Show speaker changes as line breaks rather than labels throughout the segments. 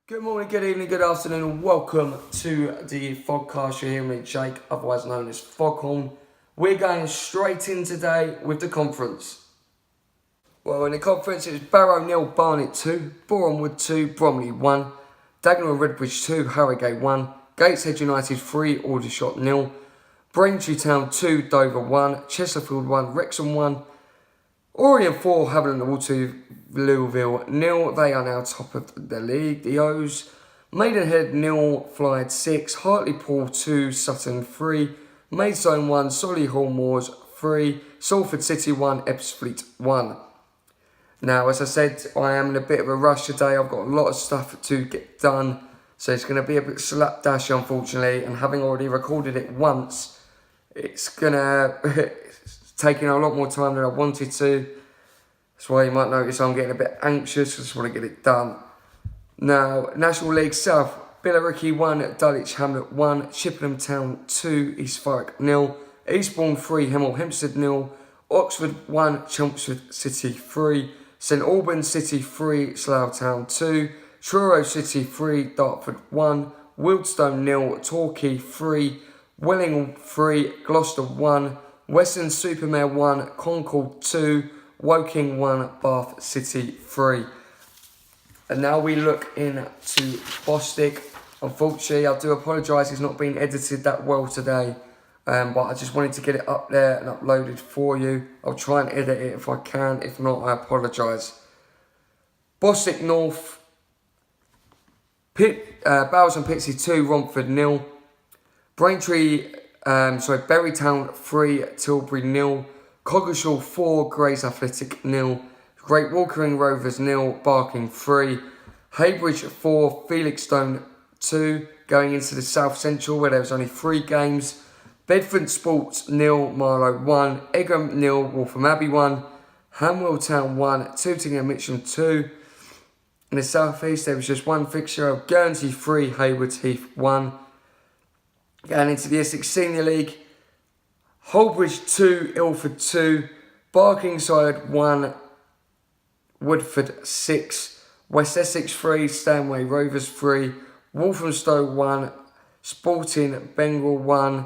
Good morning, good evening, good afternoon, and welcome to the Fogcast. You're hearing me, Jake, otherwise known as Foghorn. We're going straight in today with the conference. Well, in the conference, it was Barrow 0, Barnet 2, Boreham Wood 2, Bromley 1, Dagenham and Redbridge 2, Harrogate 1, Gateshead United 3, Aldershot 0, Braintree Town 2, Dover 1, Chesterfield 1, Wrexham 1, Orient 4, Haviland Hall 2, Louisville 0. They are now top of the league. The O's. Maidenhead 0, Flyde 6, Hartlepool 2, Sutton 3, Maidstone 1, Solihull Moors 3, Salford City 1, Ebbsfleet 1. Now, as I said, I am in a bit of a rush today. I've got a lot of stuff to get done. So it's going to be a bit slapdash, unfortunately. And having already recorded it once, it's going to... taking a lot more time than I wanted to. That's why you might notice I'm getting a bit anxious. I just want to get it done. Now, National League South. Billericay 1, Dulwich Hamlet 1, Chippenham Town 2, East Thurrock 0, Eastbourne 3, Hemel Hempstead 0, Oxford 1, Chelmsford City 3, St Albans City 3, Slough Town 2, Truro City 3, Dartford 1, Wildstone 0, Torquay 3, Wellingham 3, Gloucester 1, Western Supermare 1, Concord 2, Woking 1, Bath City 3. And now we look into Bostik. Unfortunately, I do apologise, it's not been edited that well today. But I just wanted to get it up there and uploaded for you. I'll try and edit it if I can. If not, I apologise. Bostik North. Bowes and Pitsea 2, Romford 0. Berrytown 3, Tilbury 0, Coggeshall 4, Grays Athletic 0, Great Walkering Rovers 0, Barking 3, Heybridge 4, Felixstone 2, going into the South Central where there was only 3 games, Bedford Sports 0, Marlow 1, Egham 0, Waltham Abbey 1, Hanwell Town 1, Tooting and Mitcham 2. In the South East there was just one fixture of Guernsey 3, Haywards Heath 1. Going into the Essex Senior League, Holbridge 2, Ilford 2, Barkingside 1, Woodford 6, West Essex 3, Stanway Rovers 3, Walthamstow 1, Sporting Bengal 1,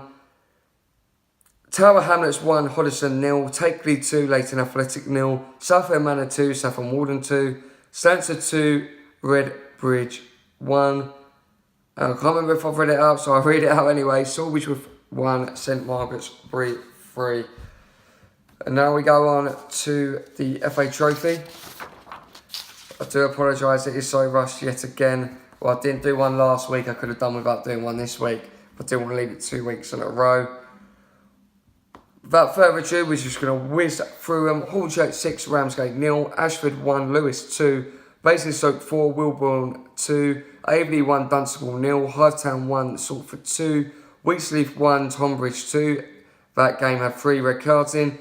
Tower Hamlets 1, Hoddesdon 0, Takeley 2, Leighton Athletic 0, Southend Manor 2, Saffron Walden 2, Stansted 2, Redbridge 1. I can't remember if I've read it out, so I'll read it out anyway. Sawbridge with 1, St Margaret's 3. And now we go on to the FA Trophy. I do apologise, it is so rushed yet again. Well, I didn't do one last week. I could have done without doing one this week. But I didn't want to leave it 2 weeks in a row. Without further ado, we're just going to whiz through them. Hornchurch 6, Ramsgate 0, Ashford 1, Lewis 2, Basingstoke 4, Wilborn 2, Aveley 1, Dunstable 0, Hivetown 1, Salford 2, Weeksleaf 1, Tonbridge 2. That game had 3 red cards in.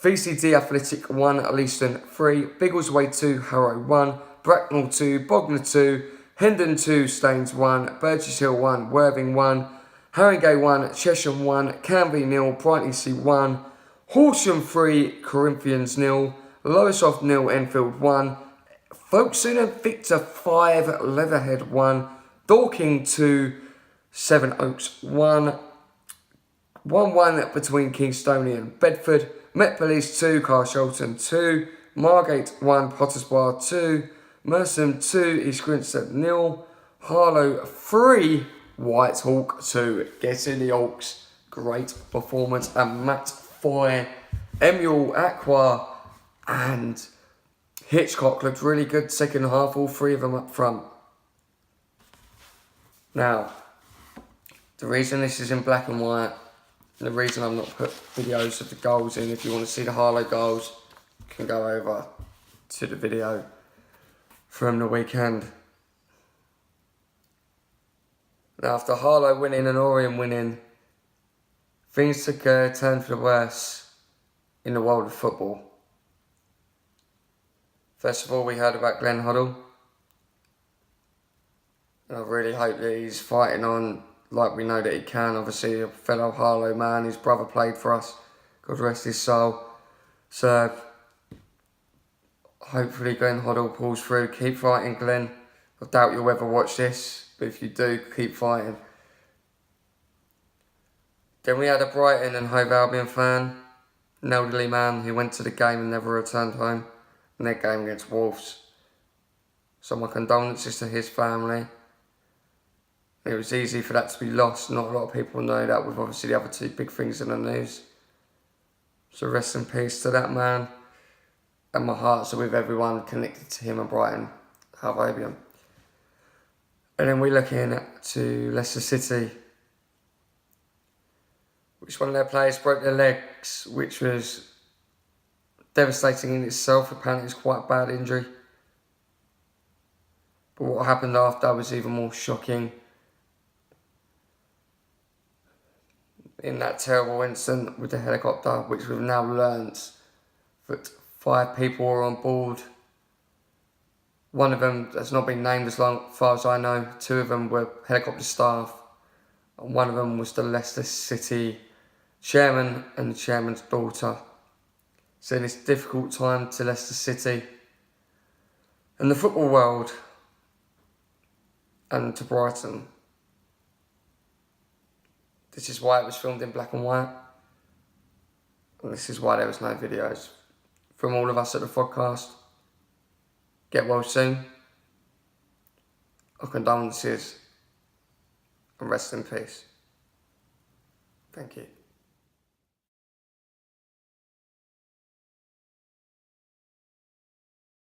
VCD Athletic 1, Leiston 3, Biggleswade 2, Harrow 1, Bracknell 2, Bognor 2, Hendon 2, Staines 1, Burgess Hill 1, Worthing 1, Haringey 1, Chesham 1, Canby 0, Brightlingsea 1, Horsham 3, Corinthians 0, Lowestoft 0, Enfield 1, Folkestone and Victor 5, Leatherhead 1, Dorking 2, Seven Oaks 1, 1-1 between Kingstonian and Bedford, Met Police 2, Carshalton 2, Margate 1, Potters Bar 2, Merstham 2, East Grinstead 0, Harlow 3, Whitehawk 2. Get in the Hawks. Great performance. And Matt Foy, Emil Aqua and Hitchcock looked really good second half, all 3 of them up front. Now, the reason this is in black and white, and the reason I've not put videos of the goals in, if you want to see the Harlow goals, you can go over to the video from the weekend. Now, after Harlow winning and Orient winning, things took a turn for the worse in the world of football. First of all, we heard about Glenn Hoddle. And I really hope that he's fighting on like we know that he can. Obviously, a fellow Harlow man, his brother played for us. God rest his soul. So, hopefully Glenn Hoddle pulls through. Keep fighting, Glenn. I doubt you'll ever watch this, but if you do, keep fighting. Then we had a Brighton and Hove Albion fan, an elderly man who went to the game and never returned home in their game against Wolves. So my condolences to his family. It was easy for that to be lost. Not a lot of people know that, with obviously the other two big things in the news. So rest in peace to that man. And my hearts are with everyone connected to him and Brighton, Hove Albion. And then we're looking to Leicester City, which one of their players broke their legs, which was devastating in itself. Apparently it's quite a bad injury. But what happened after was even more shocking. In that terrible incident with the helicopter, which we've now learnt that 5 people were on board. One of them has not been named as far as I know. 2 of them were helicopter staff. And one of them was the Leicester City chairman and the chairman's daughter. So in this difficult time to Leicester City and the football world and to Brighton. This is why it was filmed in black and white. And this is why there was no videos. From all of us at the podcast, get well soon. Our condolences and rest in peace. Thank you.